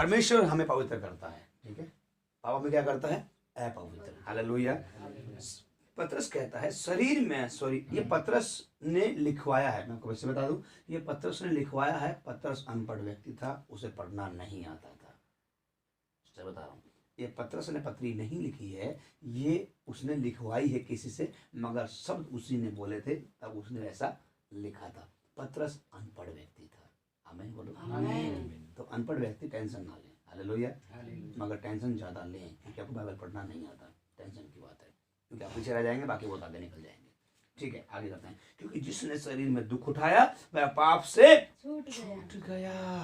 परमेश्वर हमें पवित्र करता है, ठीक है, पाप हमें क्या करता है, अपवित्र। हालेलुया। पतरस कहता है शरीर में, सॉरी ये पतरस ने लिखवाया है, मैं आपको वैसे बता दूं, ये पतरस ने लिखवाया है। पतरस अनपढ़ व्यक्ति था, उसे पढ़ना नहीं आता था, बता रहा हूँ। ये पतरस ने पत्री नहीं लिखी है, ये उसने लिखवाई है किसी से, मगर शब्द उसी ने बोले थे, तब उसने ऐसा लिखा था। पतरस अनपढ़ व्यक्ति था। आमीन बोलो। आमीन। तो अनपढ़ व्यक्ति टेंशन ना ले, हालेलुया, मगर टेंशन ज्यादा लें क्योंकि आपको बाइबल पढ़ना नहीं आता। टेंशन की बात है, क्योंकि आप पीछे रह जाएंगे, बाकी बहुत आगे निकल जाएंगे। ठीक है, आगे जाते हैं। क्योंकि जिसने शरीर में दुख उठाया वह पाप से छूट गया।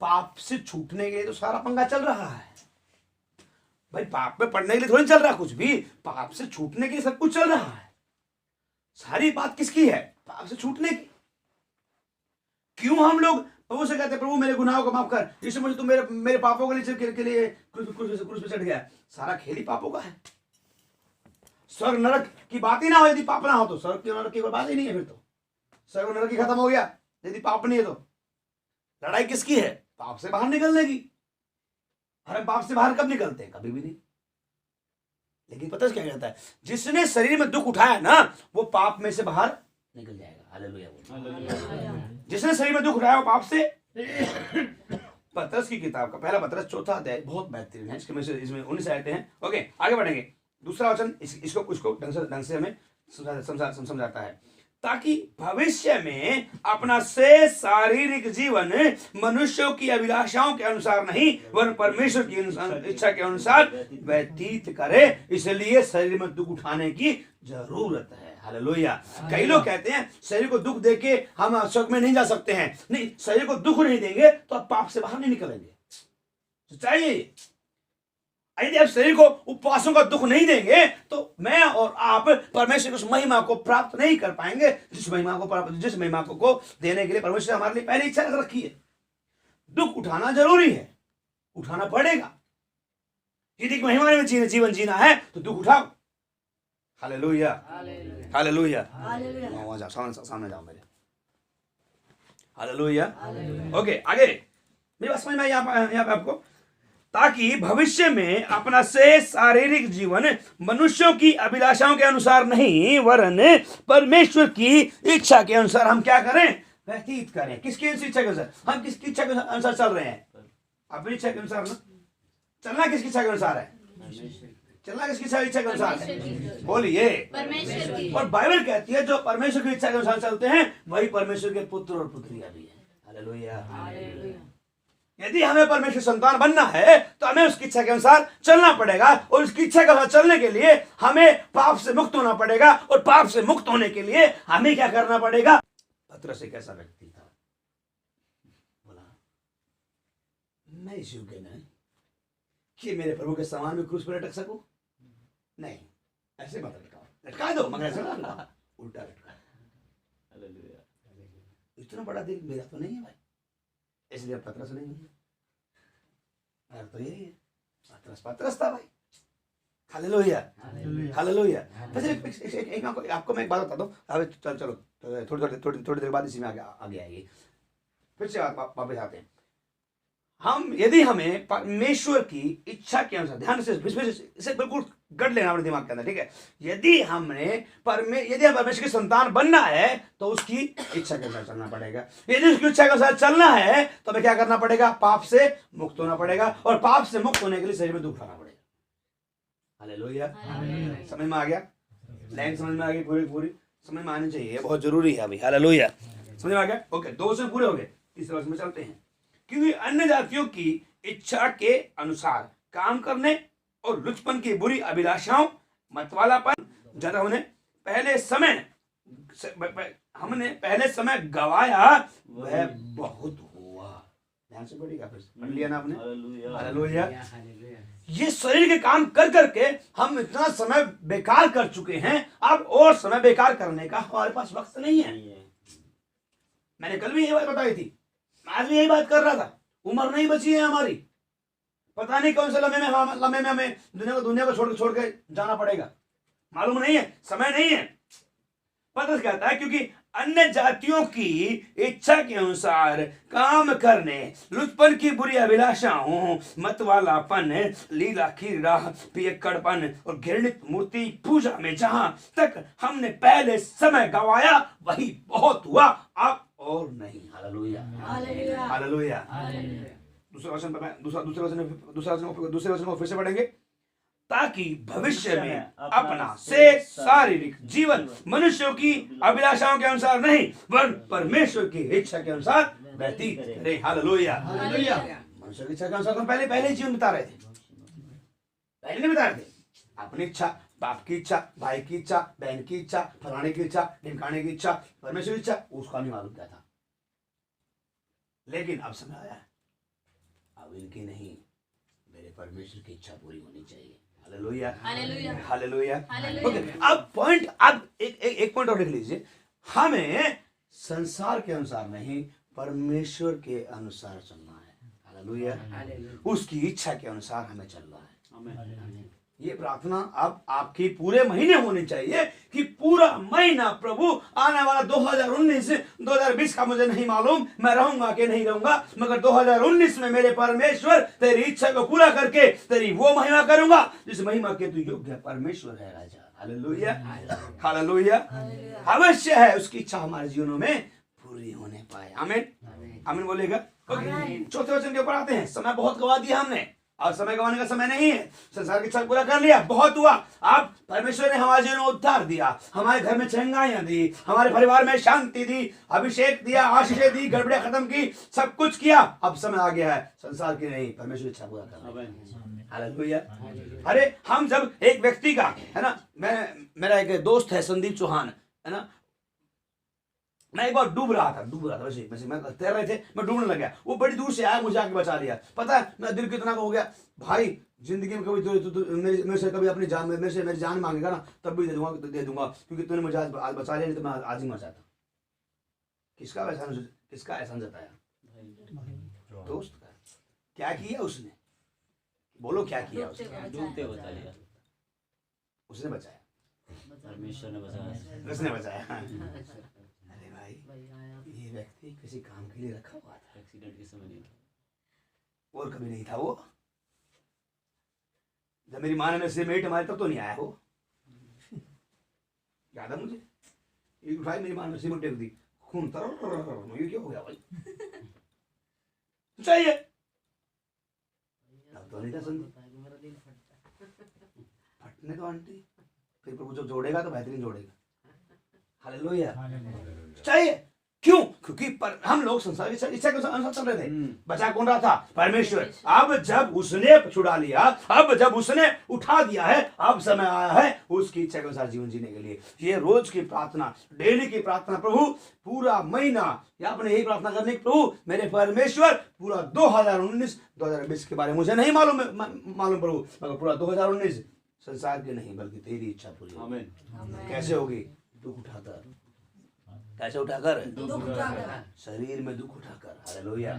पाप से छूटने के लिए तो सारा पंगा चल रहा है भाई, पाप में पड़ने के लिए थोड़ी चल रहा कुछ भी, पाप से छूटने के लिए सब कुछ चल रहा है। सारी बात किसकी है, पाप से छूटने की। क्यों हम लोग प्रभु से कहते हैं प्रभु मेरे गुनाहों को माफ कर, यीशु मुझे तू मेरे पापों के लिए क्रूस पे चढ़ गया। सारा खेल ही पापों का है। स्वर्ग नरक की बात ही ना हो, यदि पाप ना हो तो स्वर्ग नरक की कोई बात ही नहीं है। फिर तो स्वर्ग नरक ही खत्म हो गया यदि पाप नहीं है तो। लड़ाई किसकी है, पाप से बाहर निकलने की। अरे पाप से बाहर कब निकलते हैं, कभी भी नहीं। लेकिन पता है क्या कहता है, जिसने शरीर में दुख उठाया ना वो पाप में से बाहर निकल जाएगा। हालेलुया। जिसने शरीर में दुख उठाया वो पाप से। पतरस की किताब का पहला पतरस 4 अध्याय बहुत बेहतरीन है, इसमें 19 आयतें हैं। ओके, आगे बढ़ेंगे। दूसरा वचन इसको ढंग से हमें समझाता है, ताकि भविष्य में अपना से शारीरिक जीवन मनुष्यों की अभिलाषाओं के अनुसार नहीं वरन परमेश्वर की इच्छा के अनुसार व्यतीत करे। इसलिए शरीर में दुख उठाने की जरूरत है। हालेलुया। कई लोग कहते हैं शरीर को दुख देके हम स्वर्ग में नहीं जा सकते हैं। नहीं, शरीर को दुख नहीं देंगे तो आप पाप से बाहर नहीं निकलेंगे। चाहिए यदि आप शरीर को उपवासों का दुख नहीं देंगे तो मैं और आप परमेश्वर की उस महिमा को प्राप्त नहीं कर पाएंगे, जिस महिमा को देने के लिए परमेश्वर हमारे लिए पहले इच्छा रखी है। दुख उठाना जरूरी है, उठाना पड़ेगा। यदि महिमा में जीवन जीना है तो दुख उठाओ। Hallelujah, hallelujah. वहां जाओ, सामने जाओ मेरे। हालेलुया। ओके, आगे मेरी बात समझ में यहाँ पे आपको, ताकि भविष्य में अपना से शारीरिक जीवन मनुष्यों की अभिलाषाओं के अनुसार नहीं वरन परमेश्वर की इच्छा के अनुसार हम क्या करें, व्यतीत करें। किसकी इच्छा के अनुसार, हम किसकी इच्छा के अनुसार चल रहे हैं, अपनी इच्छा के अनुसार ना। चलना किसकी इच्छा के अनुसार है, चलना किसकी इच्छा के अनुसार है, बोलिए परमेश्वर की। और बाइबल कहती है जो परमेश्वर की इच्छा के अनुसार चलते हैं वही परमेश्वर के पुत्र और पुत्रियां भी है। हालेलुया। यदि हमें परमेश्वर संतान बनना है तो हमें उसकी इच्छा के अनुसार चलना पड़ेगा, और उसकी इच्छा के अनुसार चलने के लिए हमें पाप से मुक्त होना पड़ेगा, और पाप से मुक्त होने के लिए हमें क्या करना पड़ेगा। पतरस एक ऐसा व्यक्ति था, बोला मैं इस योग्य नहीं कि मेरे प्रभु के समान में क्रूस पर लटक सकूं। नहीं, ऐसे मत लटकाओ, लटका दो मगर ऐसे ना उल्टा लटका। इतना बड़ा दिल मेरा तो नहीं है भाई, इसलिए पतरस नहीं है। तो यही है, पतरस था भाई। Hallelujah, hallelujah. आपको मैं एक बात बता दूं, अब चलो थोड़ी देर बाद इसी में आगे आएगी। फिर से वापस आते हैं। यदि हमें परमेश्वर की इच्छा के अनुसार, ध्यान से इसे बिल्कुल गढ़ लेना अपने दिमाग के अंदर, ठीक है। यदि हम परमेश्वर की संतान बनना है तो उसकी इच्छा के अनुसार चलना पड़ेगा। यदि उसकी इच्छा के अनुसार चलना है तो हमें क्या करना पड़ेगा, पाप से मुक्त होना पड़ेगा, और पाप से मुक्त होने के लिए शरीर में दुख उठाना पड़ेगा। हालेलुया। समझ में आ गया, लाइन समझ में आ गई, पूरी समझ में आनी चाहिए, बहुत जरूरी है अभी। हालेलुया, समझ में आ गया। ओके, 2 से पूरे हो गए, तीसरे वर्ष में चलते हैं। क्योंकि अन्य जातियों की इच्छा के अनुसार काम करने और लुचपन की बुरी अभिलाषाओं, मतवालापन, जब हमने पहले समय गवाया वह बहुत हुआ। ध्यान से पढ़िएगा, पढ़ लिया ना आपने। हालेलुया। ये शरीर के काम कर करके हम इतना समय बेकार कर चुके हैं, अब और समय बेकार करने का हमारे पास वक्त नहीं है। मैंने कल भी ये बात बताई थी, आज भी यही बात कर रहा था। उम्र नहीं बची है हमारी, पता नहीं कौन से लम्हे में हमें दुनिया को छोड़ के जाना पड़ेगा, मालूम नहीं है, समय नहीं है। पतरस कहता है क्योंकि अन्य जातियों की इच्छा के अनुसार काम करने, लुचपन की बुरी अभिलाषाओं, मतवालापन, लीला क्रीड़ा, पियक्कड़पन और घृणित मूर्ति पूजा में जहां तक हमने पहले समय गवाया वही बहुत हुआ, अब और नहीं। Hallelujah, hallelujah. दूसरा वचन को फिर से पढ़ेंगे। ताकि भविष्य में अपना से शारीरिक जीवन मनुष्यों की अभिलाषाओं के अनुसार नहीं वरन परमेश्वर की इच्छा के अनुसार व्यतीत करें। Hallelujah, hallelujah. मनुष्य की इच्छा के अनुसार हम पहले जीवन बिता रहे थे, पहले नहीं बिता रहे थे। अपनी इच्छा, बाप की इच्छा, भाई की इच्छा, बहन की इच्छा, फलाने की इच्छा, ढिमकाने की इच्छा, परमेश्वर की इच्छा, उसका नहीं मालूम क्या था। लेकिन अब समय आया, अब इनकी नहीं, मेरे परमेश्वर की इच्छा पूरी होनी चाहिए। Hallelujah, hallelujah, hallelujah. ओके, अब पॉइंट, अब एक पॉइंट और लिख लीजिए। हमें संसार के अनुसार नहीं परमेश्वर के अनुसार चलना है। हालेलुया, उसकी इच्छा के अनुसार हमें चलना है। ये प्रार्थना अब आपकी पूरे महीने होनी चाहिए कि पूरा महीना प्रभु आने वाला 2019 2020 का मुझे नहीं मालूम मैं रहूंगा कि नहीं रहूंगा, मगर 2019 में मेरे परमेश्वर तेरी इच्छा को पूरा करके तेरी वो महिमा करूंगा जिस महिमा के तू योग्य परमेश्वर है राजा। Hallelujah, hallelujah. अवश्य है उसकी इच्छा हमारे जीवनों में पूरी होने पाए। आमीन, आमीन बोलेगा। चौथे वचन के ऊपर आते हैं। समय बहुत गवा दिया हमने, और समय गवाने का समय नहीं है। संसार की इच्छा पूरा कर लिया, बहुत हुआ। अब परमेश्वर ने हमारे जीवन में उद्धार दिया, हमारे घर में चंगाइयां दी, हमारे परिवार में शांति दी, अभिषेक दिया, आशीषें दी, गड़बड़ियां खत्म की, सब कुछ किया। अब समय आ गया है संसार की नहीं परमेश्वर इच्छा पूरा करना। हालेलुया। अरे हम जब एक व्यक्ति का है ना, मेरा एक दोस्त है संदीप चौहान, है ना, मैं एक बार डूब रहा था वैसे मैं तैर रहे थे, मैं डूबने लग गया। वो बड़ी दूर से आया, मुझे आके बचा लिया। पता है मेरा दिल कितना हो गया, भाई जिंदगी में कभी मेरे से कभी अपनी जान मेरी जान मांगेगा ना तब भी दे दूंगा क्योंकि तूने मुझे आज बचा लिया, नहीं तो मैं आज ही मर जाता। किसका एहसान जताया? दोस्त का। क्या किया उसने? बोलो क्या किया उसने? उसने बचाया, परमेश्वर ने बचाया, उसने बचाया। ये व्यक्ति किसी काम के लिए रखा हुआ था, एक्सीडेंट के समय नहीं था और कभी नहीं था वो। जब मेरी माँ ने मेरे से मेट मारी तब तो नहीं आया वो, याद है मुझे। एक उठाई मेरी माँ ने सीमेंट टेक दी, खून तर, ये क्या हो गया भाई? चाहिए तब तो नहीं था संदीप, फटने तो आंटी, फिर प्रभु जब जोड़ेगा तो बेहतरीन जोड़ेगा। हालेलुया। चाहिए क्यों? क्योंकि हम लोग संसार की इच्छा के अनुसार चल रहे थे। बचा कौन रहा था? परमेश्वर। अब जब उसने छुड़ा लिया, अब जब उसने उठा दिया है, अब समय आया है उसकी इच्छा के अनुसार जीवन जीने के लिए। ये रोज की प्रार्थना, डेली की प्रार्थना, प्रभु पूरा महीना या अपने यही प्रार्थना करने की, प्रभु मेरे परमेश्वर पूरा 2019 2020 के बारे में मुझे नहीं मालूम प्रभु, मगर पूरा 2019 संसार की नहीं बल्कि तेरी इच्छा पूरी। आमीन। कैसे होगी? दुख उठाकर। कैसे उठाकर? दुख उठाकर, शरीर में दुख उठाकर। हालेलुया।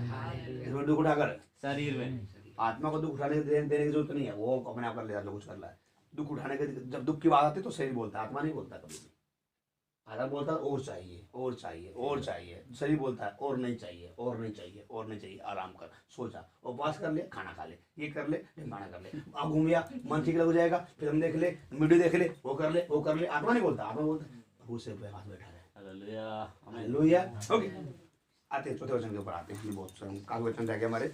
इसमें दुख उठाकर शरीर में, आत्मा को दुख उठाने देने की जरूरत नहीं है, वो अपने आप कर लेता, जो कुछ कर रहा है। दुख उठाने के, जब दुख की बात आती है तो शरीर बोलता है, आत्मा नहीं बोलता कभी भी। आत्मा बोलता है और चाहिए, और चाहिए, और चाहिए। शरीर बोलता है और नहीं चाहिए, और नहीं चाहिए, और नहीं चाहिए। आराम कर, सो जा, उपवास कर ले, खाना खा ले, ये कर ले, ढिमकाना कर ले, अब घूम लिया, मन ठीक लग जाएगा, फिल्म देख ले, वीडियो देख ले, वो कर ले, वो कर ले। आत्मा नहीं बोलता, आत्मा बोलता है से पास बैठा है। हालेलुया। ओके, आते हैं चौथे वचन के ऊपर आते हैं। बहुत काफी वचन रह गए हमारे।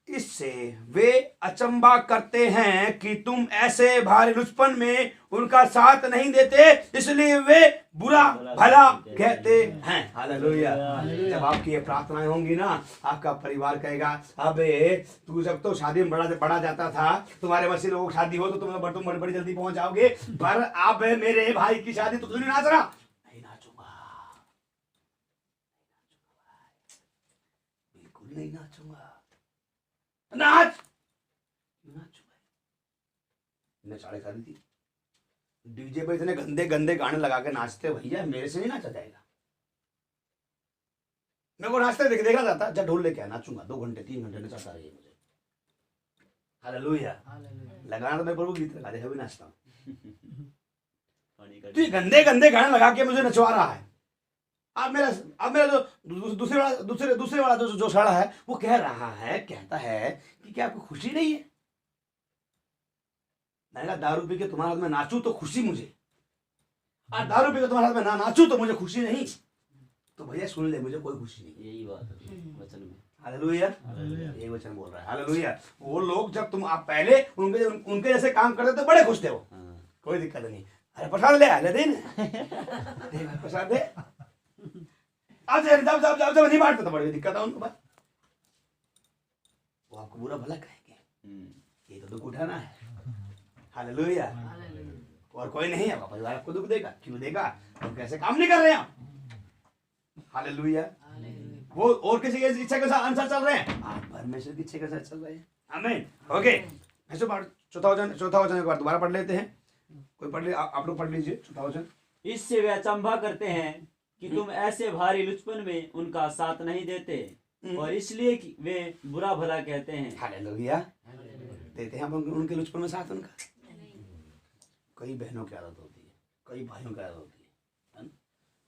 इससे वे अचंबा करते हैं कि तुम ऐसे भारी लुचपन में उनका साथ नहीं देते, इसलिए वे बुरा भला कहते हैं। हालेलुया। जब आपकी ये प्रार्थनाएं होंगी ना, आपका परिवार कहेगा, अबे तू जब तो शादी में बड़ा जाता था, तुम्हारे बच्चे लोगों की शादी हो तो तुम बड़ी जल्दी पहुंच जाओगे, पर अब मेरे भाई की शादी तो तुम नहीं नाच रहा। नहीं नाचूंगा, बिल्कुल नहीं नाचूंगा। नाच साड़ी खरीदी थी, डीजे पे इतने गंदे गंदे गाने लगा के नाचते, भैया मेरे से नहीं नाचा जाएगा। मेरे को नाचते देखा जाता, जब ढोल लेके आया नाचूंगा 2 घंटे 3 घंटे नचाता रहिए मुझे। हालेलुया। लगाना तो मैं प्रभु गीत लगा दे, नाचता हूँ। तो ये गंदे गंदे गाने लगा के मुझे नचवा रहा है, अब मेरा जो दूसरे वाला जो सड़ा है वो कह रहा है, कहता है कि क्या आपको खुशी नहीं है? मैंने कहा दारू पी के तुम्हारे हाथ में नाचूं तो खुशी मुझे, और दारू पी के तुम्हारे हाथ में ना नाचूं तो मुझे खुशी नहीं। तो भैया सुन ले, मुझे कोई खुशी नहीं। यही बात है वचन में। हालेलुया, ये वचन बोल रहा है। हालेलुया। वो लोग जब तुम आप पहले उनके जैसे काम करते तो बड़े खुश थे वो, कोई दिक्कत नहीं। अरे प्रसाद ले दे प्रसाद दे, अब जब नहीं बांटते तो बड़ी दिक्कत है उनको। बात वो आपको बुरा भला कहेंगे, ये तो दुख उठाना है। हालेलुया। और कोई नहीं है, परिवार आपको दुख देगा। क्यों देगा? तुम कैसे काम नहीं कर रहे हैं। हालेलुया। वो और किसी की इच्छा के साथ अनुसार चल रहे हैं, आप परमेश्वर की इच्छा के साथ चल रहे हैं। आमीन। ओके, चौथा वचन एक बार दोबारा पढ़ लेते हैं। कोई पढ़ ले, आप लोग पढ़ लीजिए चौथा वचन। इससे वे अचंभा करते हैं कि तुम ऐसे भारी लुचपन में उनका साथ नहीं देते, और इसलिए कि वे बुरा भला कहते हैं। हालेलुया। देते हैं हम उनके लुचपन में साथ उनका। कई बहनों की आदत होती है, कई भाइयों की आदत होती है,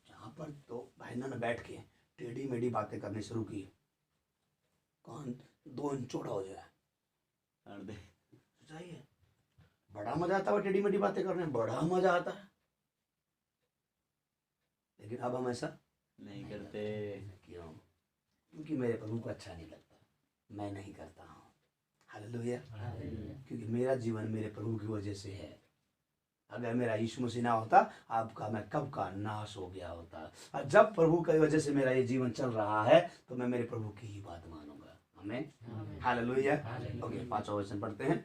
जहाँ पर दो बहनों ने बैठ के टेढ़ी मेढ़ी बातें करनी शुरू की, कौन 2 इंच चौड़ा हो जाए। चाहिए बड़ा मजा आता है टेढ़ी मेढ़ी बातें करने में, बड़ा मजा आता है। लेकिन अब हम ऐसा नहीं करते। क्यों? क्योंकि मेरे प्रभु को अच्छा नहीं लगता, मैं नहीं करता हूँ। हालेलुया। क्योंकि मेरा जीवन मेरे प्रभु की वजह से है। अगर मेरा यीशु मसीह ना होता, आपका मैं कब का नाश हो गया होता। और जब प्रभु की वजह से मेरा ये जीवन चल रहा है, तो मैं मेरे प्रभु की ही बात मानूंगा। आमीन। हालेलुया। ओके, 5वां वचन पढ़ते हैं।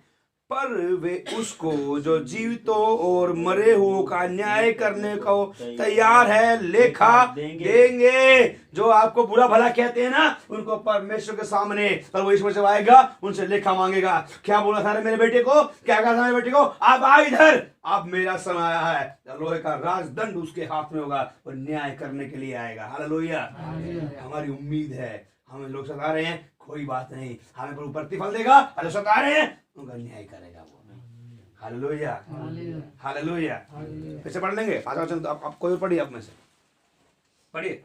पर वे उसको जो जीवितों और मरे हुओं का न्याय करने को तैयार है लेखा देंगे। जो आपको बुरा भला कहते हैं ना, उनको परमेश्वर के सामने प्रभु यीशु मसीह आएगा, उनसे लेखा मांगेगा। क्या बोला था मेरे बेटे को? क्या कहा था मेरे बेटे को? आप आ इधर, अब मेरा समय आया है। लोहे का राजदंड उसके हाथ में होगा और न्याय करने के लिए आएगा। हालेलुया। हमारी उम्मीद है। हमें लोग सता रहे हैं, कोई बात नहीं, हमें प्रभु प्रतिफल देगा। अरे सता रहे हैं, उनका न्याय करेगा वो। हालेलुया। हालेलुया। फिर से पढ़ लेंगे 5वां वचन। तो आप कोई पढ़िए, आप में से पढ़िए,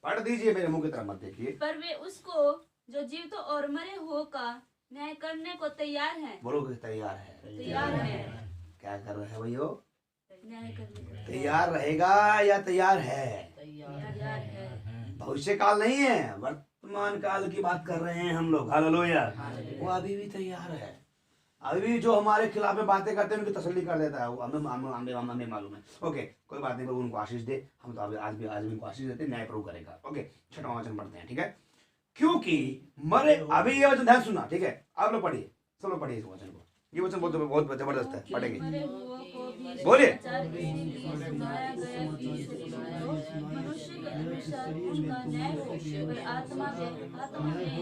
पढ़ दीजिए, मेरे मुंह की तरफ मत देखिए। पर वे उसको जो जीवित और मरे हुओं का न्याय करने को तैयार है। बोलो कि तैयार है। तैयार है। क्या कर रहे हैं भैया? न्याय करने को तैयार रहेगा या तैयार है? तैयार है। भविष्य काल नहीं है, वर्तमान काल की बात कर रहे हैं हम लोग। हालेलुया। वो अभी भी तैयार है। अभी भी जो हमारे खिलाफ में बातें करते हैं उनकी तसल्ली कर देता है वो, हमें मालूम है। ओके, कोई बात नहीं, प्रभु उनको आशीष दे। हम तो आज भी उनको आशीष देते, न्याय प्रभु करेगा। ओके, 6वां वचन पढ़ते हैं। ठीक है, क्योंकि मरे, अभी ये वचन ध्यान सुनना। ठीक है, आप लोग पढ़िए, सब लोग पढ़िए इस वचन को। ये वचन बहुत जबरदस्त है, पढ़ेंगे। मरे हुओं को भी बोलिए। समाचार इसीलिए सुनाया गया कि मनुष्य के अनुसार उनका न्याय हो, और आत्मा में वे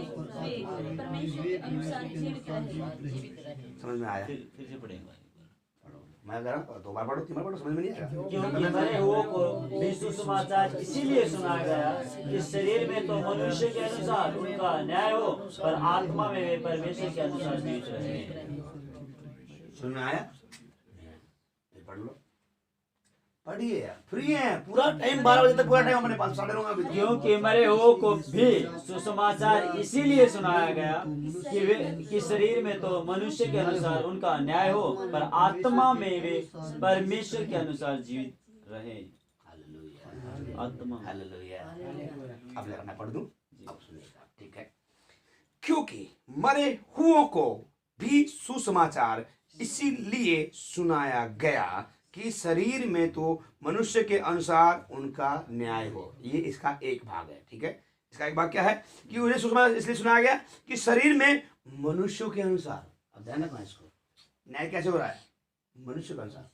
परमेश्वर के अनुसार जीवित रहे। समझ में आया? फिर से पढ़ेंगे। मैं कह रहा हूँ 2 बार पढ़ो, 3 बार पढ़ो, समझ में नहीं आया? क्योंकि मरे हुओं को भी सुसमाचार इसीलिए सुनाया गया कि शरीर में तो मनुष्य के अनुसार उनका न्याय हो, पर आत्मा में वे परमेश्वर के अनुसार जीवित रहे। सुन में आया? पढ़ लो, पढ़िए। फ्री है पूरा टाइम, 12 बजे तक पूरा टाइम अपने पास, 9:30 अभी। क्योंकि मरे हुओं को भी सुसमाचार इसीलिए सुनाया गया कि शरीर में तो मनुष्य के अनुसार उनका न्याय हो, पर आत्मा में वे परमेश्वर के अनुसार जीवित रहे। हालेलुया। आत्मा। हालेलुया। अब जरा मैं पढ़ दूं, अब सुनिएगा। ठीक है, क्योंकि मरे हुओं को भी सुसमाचार इसीलिए सुनाया गया कि शरीर में तो मनुष्य के अनुसार उनका न्याय हो। ये इसका एक भाग है। ठीक है, इसका एक भाग क्या है कि उन्हें सुसमाचार इसलिए सुनाया गया कि शरीर में मनुष्यों के अनुसार, अब ध्यान रखना इसको, न्याय कैसे हो रहा है? मनुष्य के अनुसार,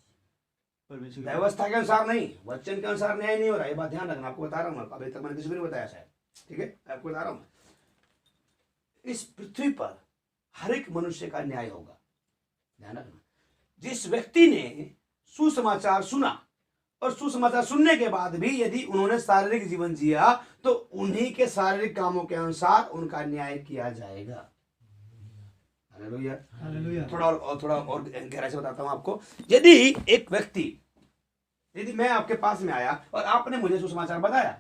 व्यवस्था के अनुसार नहीं, वचन के अनुसार न्याय नहीं हो रहा है। ये बात ध्यान रखना, आपको बता रहा हूँ, अभी तक मैंने किसी को नहीं बताया शायद। ठीक है, आपको बता रहा हूँ, इस पृथ्वी पर हर एक मनुष्य का न्याय होगा। ध्यान रखना, जिस व्यक्ति ने सुसमाचार सुना और सुसमाचार सुनने के बाद भी यदि उन्होंने शारीरिक जीवन जिया, तो उन्हीं के शारीरिक कामों के अनुसार उनका न्याय किया जाएगा। हालेलुया। थोड़ा और गहराई से बताता हूं आपको। यदि एक व्यक्ति यदि मैं आपके पास में आया और आपने मुझे सुसमाचार बताया,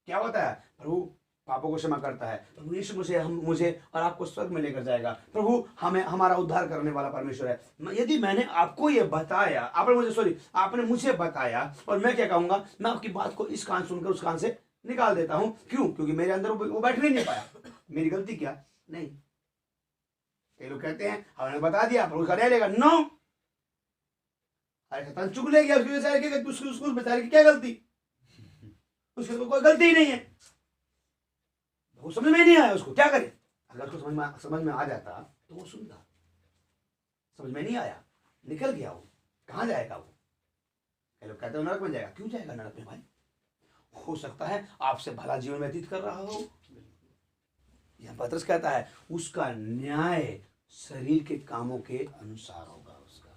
क्या बताया? प्रभु पापों को क्षमा करता है, प्रभु यीशु मुझे और आपको स्वर्ग में लेकर जाएगा, प्रभु हमें हमारा उद्धार करने वाला परमेश्वर है। यदि मैंने आपको ये बताया, आपने मुझे बताया, और मैं क्या कहूंगा, मैं आपकी बात को इस कान सुनकर उस कान से निकाल देता हूं। क्यों? क्योंकि मेरे अंदर वो बैठ नहीं पाया। मेरी गलती क्या? नहीं। कई लोग कहते हैं हमने बता दिया प्रभु उसका न्याय लेगा। नो, अरे शैतान चुग ले गया, उसकी बेचारे की क्या गलती? उसकी तो कोई गलती ही नहीं है, वो समझ में नहीं आया, उसको क्या करे? अगर उसको समझ में आ जाता तो वो सुनता। समझ में नहीं आया, निकल गया, वो कहाँ जाएगा? वो कई लोग कहते हैं नरक में जाएगा। क्यों जाएगा नरक में भाई? हो सकता है आपसे भला जीवन व्यतीत कर रहा हो। यह पतरस कहता है उसका न्याय शरीर के कामों के अनुसार होगा उसका।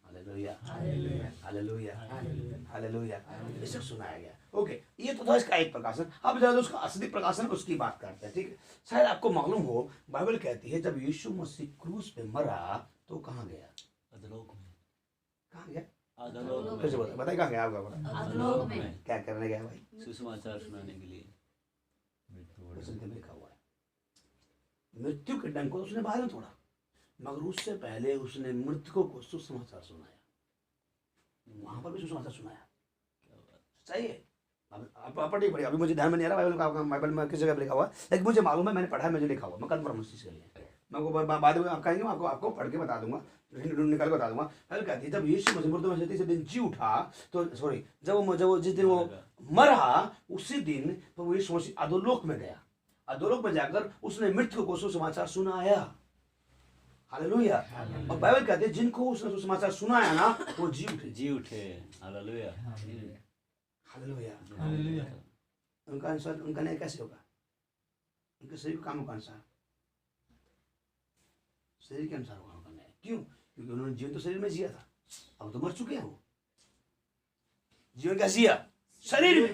Hallelujah, hallelujah, hallelujah. इसे सुनाया गया। ओके, ये तो था इसका एक प्रकाशन। अब जरा उसका असली प्रकाशन, उसकी बात करते हैं। ठीक है, शायद आपको मालूम हो, बाइबल कहती है जब यीशु मसीह क्रूस पे मरा तो कहाँ गया? अधोलोक में। कहाँ गया? अधोलोक फिर से में। बताइए कहाँ गया? आपका अधोलोक में। क्या करने गया भाई? सुसमाचार सुनाने के लिए। वचन में लिखा हुआ है मृत्यु के डंक को उसने बाहर में तोड़ा, मगर उससे पहले उसने मृतकों को सुसमाचार सुनाया। वहां पर भी सुसमाचार सुनाया। सही है। अब पढ़िए पढ़िए, अभी मुझे ध्यान में नहीं आ रहा बाइबल में किस जगह लिखा हुआ है, लेकिन मुझे मालूम है, मैंने पढ़ा है, मुझे लिखा हुआ। मैं कंफर्म उस चीज के लिए मैं आपको बाद में आप कहेंगे, मैं आपको पढ़ के बता दूंगा, निकाल के बता दूंगा। पहले कहती है जब यीशु मसीह मुर्दों में से तीसरे दिन जी उठा, तो सॉरी जब जिस दिन वो मरा उसी दिन तो यीशु मसीह अधोलोक में गया। अधोलोक में जाकर उसने मृत्यु को सुसमाचार सुनाया। हालेलुया। और बाइबल कहते हैं जिनको उसने सुसमाचार सुनाया ना वो जी उठे। हालेलुया। हालेलुया। उनका अनुसार उनका न्याय कैसे होगा? उनके शरीर कामों का अनुसार, शरीर के अनुसार होगा उनका न्याय। क्यों? क्योंकि उन्होंने जीवन तो शरीर में जिया था, अब तो मर चुके हैं। वो जीवन क्या जिया? शरीर में।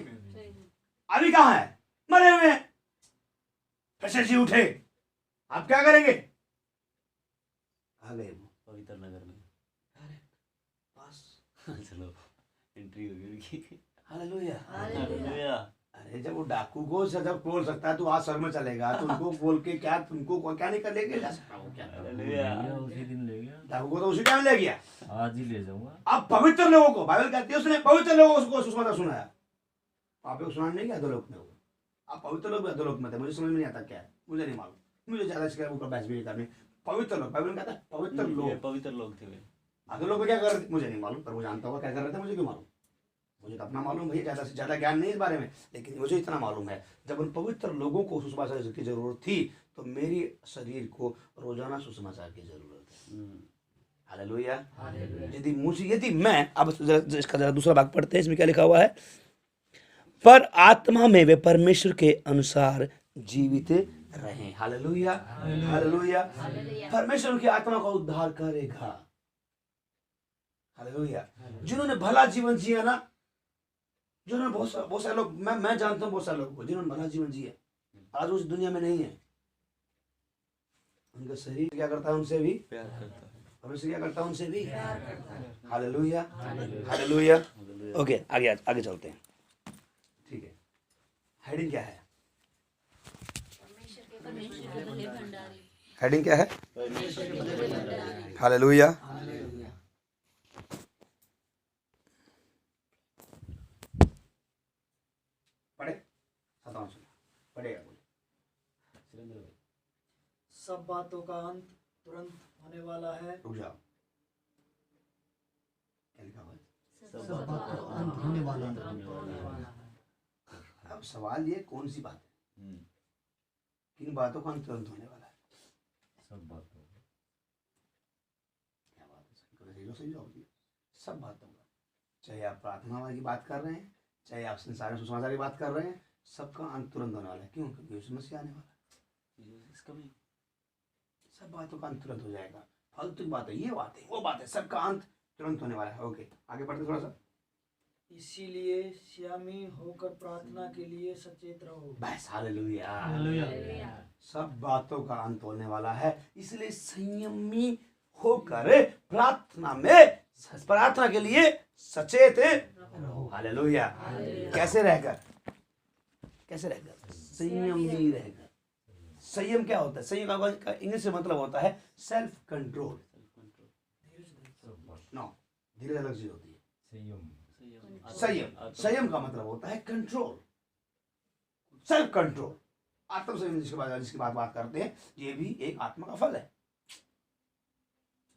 अभी कहाँ है? मरे हुए हैं। फिर से जी उठे, आप क्या करेंगे? आ गए वो पवित्र नगर में। अरे बस चलो एंट्री हो गई उनकी। हालेलुया। हालेलुया। अरे जब वो डाकू को जब बोल सकता है तो आज स्वर्ग में चलेगा, तो उनको बोल के क्या तुमको क्या नहीं कर लेके जा सकता? वो क्या हालेलुया। उसी दिन ले गया, डाकू को तो उसी टाइम ले गया। आज ही ले जाऊंगा। अब पवित्र लोगों को बाइबल कहती है उसने पवित्र लोगों को सुसमाचार सुनाया। पापियों को सुनाने नहीं गया अधोलोक में। वो अब पवित्र लोग भी अधोलोक में थे। मुझे समझ में नहीं आता क्या है, मुझे नहीं मालूम, मुझे ज्यादा इसके ऊपर बहस भी नहीं करनी। पवित्र लोग, बाइबल कहता है पवित्र लोग। पवित्र लोग थे वे। अधोलोक में क्या कर रहे थे मुझे नहीं मालूम, पर वो जानता होगा क्या कर रहे थे, मुझे क्यों मालूम? मुझे तो अपना मालूम भैया, ज्यादा से ज्यादा ज्ञान नहीं इस बारे में, लेकिन मुझे इतना मालूम है जब उन पवित्र लोगों को सुसमाचार की जरूरत थी तो मेरी शरीर को रोजाना सुसमाचार की जरूरत है। हालेलुया। यदि मैं अब इसका जरा दूसरा भाग पढ़ते हैं, इसमें क्या लिखा हुआ है? पर आत्मा में वे परमेश्वर के अनुसार जीवित रहे। Hallelujah, hallelujah. परमेश्वर उनकी आत्मा का उद्धार करेगा। हालेलुया। जिन्होंने भला जीवन जिया ना, जिन्होंने बहुत सारे लोग, मैं जानता हूँ बहुत सारे लोगों को जिन्होंने भला जीवन जिया, आज उस दुनिया में नहीं है। उनका शरीर क्या करता है? उनसे भी प्यार करता है। परमेश्वर क्या करता है? उनसे भी। Hallelujah, hallelujah. ओके, आगे चलते हैं। ठीक है, हेडिंग क्या है? हेडिंग क्या है? हालेलुया। पढ़े पढ़ेगा सब बातों का अंत तुरंत होने वाला है। रुक जाओ, क्या लिखा हुआ है? सब बातों का अंत होने वाला है। अब सवाल ये कौन सी बात है? किन बातों का अंत तुरंत होने वाला है? सब बातों का। क्या बात है? सही जवाब दिया। सब बातों का, चाहे आप प्रार्थना की बात कर रहे हैं, चाहे आप संसार में सुसमाचार की बात कर रहे हैं, सबका अंत तुरंत होने वाला है। क्यों? क्योंकि यीशु मसीह आने वाला है। सब बातों का अंत तुरंत हो जाएगा। फालतू की बात है, ये बात है, वो बात है, सबका अंत तुरंत होने वाला है। ओके, आगे बढ़ते थोड़ा सा। इसीलिए संयमी होकर प्रार्थना के लिए सचेत रहो। बस, हालेलुया। हालेलुया। सब बातों का अंत होने वाला है, इसलिए संयमी होकर प्रार्थना के लिए सचेत हालेलुया। कैसे रहकर? कैसे रहकर? संयमी रहकर। संयम क्या होता है? संयम का इंग्लिश में मतलब होता है सेल्फ कंट्रोल। नो, धीरे अलग चीज होती है। संयम, संयम का मतलब होता है कंट्रोल, सेल्फ कंट्रोल, आत्म संयम जिसकी बात करते हैं, ये भी एक आत्मा का फल है।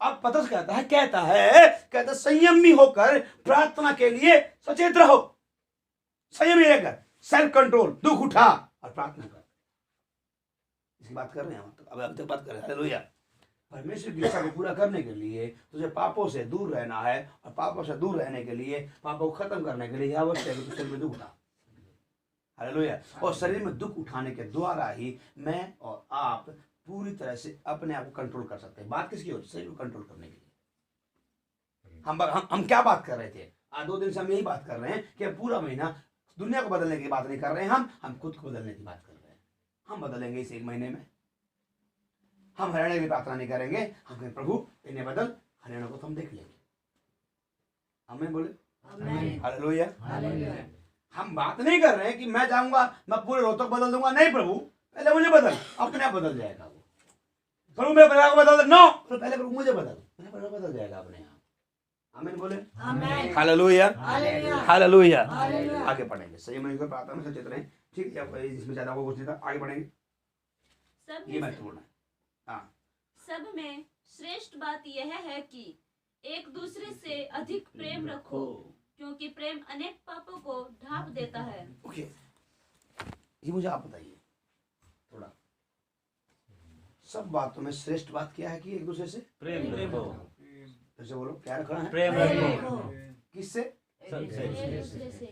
अब पतरस कहता है संयमी होकर प्रार्थना के लिए सचेत रहो। संयमी रहकर, सेल्फ कंट्रोल, दुख उठा और प्रार्थना कर। इसकी बात कर रहे हैं हम, अब तक बात कर रहे हैं। हालेलुया। परमेश्वर की इच्छा को पूरा करने के लिए तुझे पापों से दूर रहना है, और पापों से दूर रहने के लिए, पापों को खत्म करने के लिए आवश्यक है कि तू शरीर में दुख उठा। हालेलुया। और शरीर में दुख उठाने के द्वारा ही मैं और आप पूरी तरह से अपने आप को कंट्रोल कर सकते हैं। बात किसकी होती है? शरीर को कंट्रोल करने के लिए। हम क्या बात कर रहे थे? आज 2 दिन से हम यही बात कर रहे हैं कि पूरा महीना दुनिया को बदलने की बात नहीं कर रहे हैं, हम खुद को बदलने की बात कर रहे हैं। हम बदलेंगे इस 1 महीने में। हम हरियाणा की प्रार्थना नहीं करेंगे, हम कहें प्रभु इन्हें बदल, हरियाणा को तो हम देख लेंगे। आमीन बोले। हालेलुया। हम बात नहीं कर रहे हैं कि मैं जाऊंगा, मैं पूरे रोहतक बदल दूंगा। नहीं प्रभु, पहले मुझे बदल, अपने आप बदल जाएगा वो। प्रभु मेरे परिवार को बदल दे, नो, पहले प्रभु मुझे बदल, मेरा परिवार बदल जाएगा अपने आप। आमीन बोले। हालेलुया। हालेलुया। आगे पढ़ेंगे। संयम को प्रार्थना में सचेत रहें। ठीक है, इसमें ज्यादा को कुछ नहीं था, आगे पढ़ेंगे। ये महत्वपूर्ण है। हाँ, सब में श्रेष्ठ बात यह है कि एक दूसरे से अधिक प्रेम रखो, क्योंकि प्रेम अनेक पापों को ढांप देता है। ओके, ये मुझे आप बताइए थोड़ा, सब बातों में श्रेष्ठ बात क्या है? कि एक दूसरे से प्रेम रखो। जैसे बोलो, क्या रखना है? प्रेम रखो। किससे? एक दूसरे से,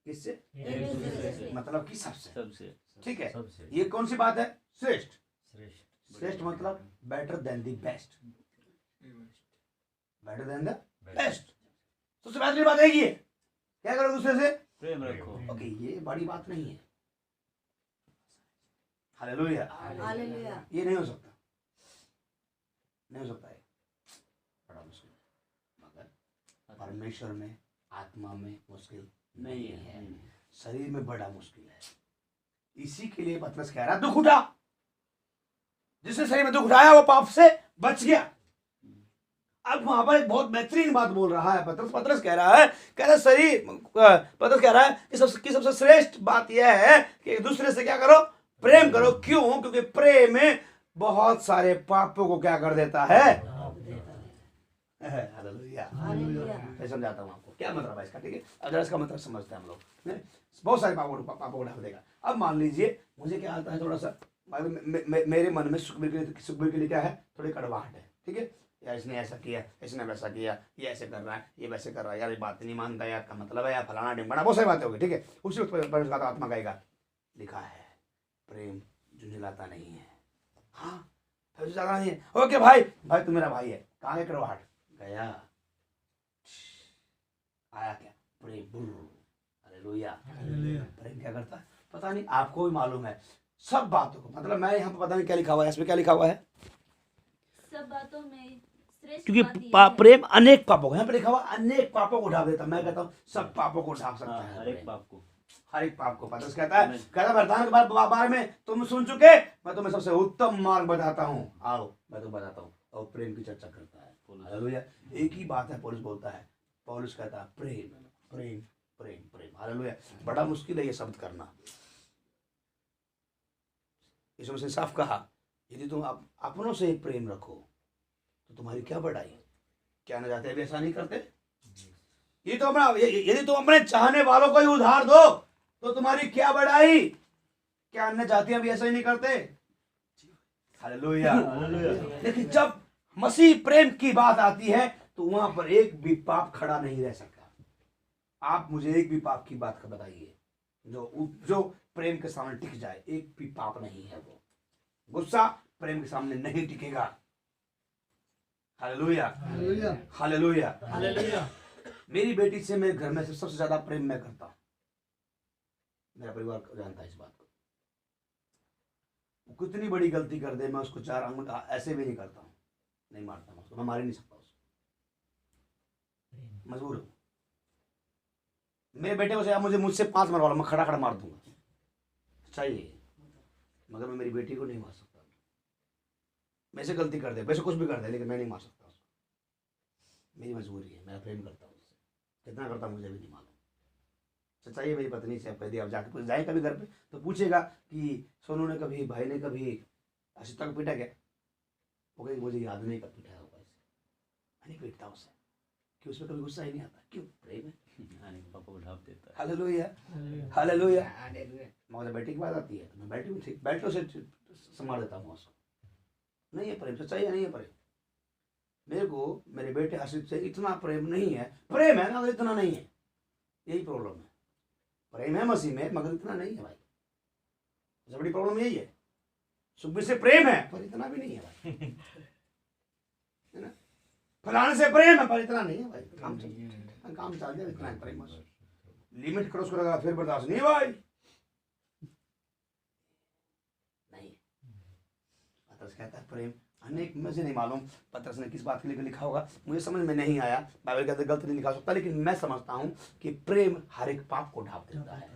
किससे? एक दूसरे से। मतलब कि सबसे। सबसे। ठीक है, ये कौन सी बात है? श्रेष्ठ। श्रेष्ठ मतलब better than the best, better than the best. सबसे बेहतरीन बात है ये, क्या करो? दूसरे से प्रेम रखो। ओके, ये बड़ी बात नहीं है। हालेलुया। हालेलुया। ये नहीं हो सकता, नहीं हो सकता है, बड़ा मुश्किल है। मगर परमेश्वर में, आत्मा में मुश्किल नहीं है, शरीर में बड़ा मुश्किल है। इसी के लिए पतरस कह रहा है दुख उठा। जिसने शरीर में दुख उठाया वो पाप से बच गया। अब वहां पर एक बहुत बेहतरीन बात बोल रहा है पतरस कह रहा है, पतरस कह रहा है कि सबसे श्रेष्ठ बात यह है कि एक दूसरे से क्या करो? प्रेम करो। क्यों? क्योंकि प्रेम में बहुत सारे पापों को क्या कर देता है? हालेलुया। मैं समझाता हूँ आपको क्या मतलब है इसका। ठीक है, अगर इसका मतलब समझते हैं हम लोग, बहुत सारे पापों को ढक देगा। अब मान लीजिए मुझे क्या आता है, थोड़ा सा मेरे मन में सुखबीर के लिए क्या है? थोड़ी कड़वाहट है। ठीक है, यार इसने ऐसा किया, इसने वैसा किया, ये ऐसे कर रहा है, ये वैसे कर रहा है, यार ये बात नहीं मानता, यार का मतलब है, यार फलाना डिम्बना, बहुत सारी बातें होगी। ठीक है, उसी वक्त आत्मा कहेगा, लिखा है प्रेम झुंझलाता नहीं है। हाँ, फिर ज्यादा नहीं है। ओके भाई, भाई तू मेरा भाई है, कहाँ गया कड़वाहट? गया, आया क्या? प्रेम। हालेलुया। प्रेम क्या करता है? पता नहीं, आपको भी मालूम है सब बातों को। मतलब मैं यहाँ पे पता नहीं क्या लिखा हुआ है, इसमें क्या लिखा हुआ है? सब बातों में श्रेष्ठ क्योंकि बात यह है। प्रेम अनेक पापों को, यहाँ पे लिखा हुआ अनेक पापों को ढांप देता। मैं कहता हूँ सब पापों को ढांप सकता है। हर एक पाप को, हर एक पाप को। पतरस कहता है वरदान के बारे में तुम सुन चुके, मैं तुम्हें सबसे उत्तम मार्ग बताता हूँ, आओ मैं तुम्हें बताता हूँ। और प्रेम की चर्चा करता है। हालेलुया। एक ही बात है, पौलुस बोलता है, पौलुस कहता है प्रेम प्रेम प्रेम प्रेम। हालेलुया। बड़ा मुश्किल है ये शब्द करना। यीशु मसीह ने साफ कहा, यदि तुम अपनों से प्रेम रखो तो तुम्हारी क्या बढ़ाई? क्या न जाते भी ऐसा नहीं करते? ये तो अपना, यदि तुम अपने चाहने वालों को ही उधार दो तो तुम्हारी क्या बढ़ाई? क्या अन्य जातियां भी ऐसा ही नहीं करते? हालेलुया। लेकिन जब मसीह प्रेम की बात आती है तो वहां पर एक भी पाप खड़ा नहीं रह सकता। आप मुझे एक भी पाप की बात का बताइए जो प्रेम के सामने टिक जाए। एक भी पाप नहीं है वो। गुस्सा प्रेम के सामने नहीं टिकेगा। हालेलुया। हालेलुया। हालेलुया। मेरी बेटी से मेरे घर में से सबसे ज्यादा प्रेम मैं करता हूं। मेरा परिवार जानता है इस बात को। वो कितनी बड़ी गलती कर दे, मैं उसको 4 आंगुल ऐसे भी नहीं करता हूं, नहीं मारता हूं उसको, मैं मार ही नहीं सकता उसको, मजबूर हूं। मेरे बेटे को से मुझे मुझसे 5 मरवा लो, मैं खड़ा खड़ा मार दूंगा, चाहिए, मगर मैं मेरी बेटी को नहीं मार सकता। मैं से गलती कर दे, वैसे कुछ भी कर दे, लेकिन मैं नहीं मार सकता उसको। मेरी मजबूरी है, मैं प्रेम करता हूँ उससे, कितना करता हूँ मुझे भी नहीं मालूम। सच्चाई है, मेरी पत्नी से आप कह दिया, आप जाके जाए कभी घर पे तो पूछेगा कि सोनू ने कभी, भाई ने कभी आशिता को पीटा क्या? वो कहेगी मुझे याद नहीं कब पीटा होगा इसे, मैं नहीं पीटता उसे, कि उसमें कभी गुस्सा ही नहीं आता, क्यों? प्रेम है। पापा को ढाप देता है। Hallelujah, hallelujah. मगर बेटी की बात आती है तो मैं बेटी में ठीक बेटों से संभाल देता हूँ उसको। नहीं है प्रेम, सच्चाई है, नहीं है प्रेम। मेरे को मेरे बेटे आशित से इतना प्रेम नहीं है, प्रेम है मगर इतना नहीं है, यही प्रॉब्लम है। प्रेम है मसीह में मगर इतना नहीं है भाई, सबसे बड़ी प्रॉब्लम यही है। सुखबीर से प्रेम है पर इतना भी नहीं है भाई, है ना? फलाने से प्रेम है पर इतना नहीं है भाई, काम चल जाए, इतना है प्रेम। लिमिट क्रॉस करेगा फिर बर्दाश्त नहीं भाई, नहीं। पतरस कहता है प्रेम अनेक, मुझे नहीं मालूम पतरस ने किस बात के लिए लिखा होगा, मुझे समझ में नहीं आया, बाइबल के अंदर गलत नहीं लिखा सकता, लेकिन मैं समझता हूं कि प्रेम हर एक पाप को ढांप देता है।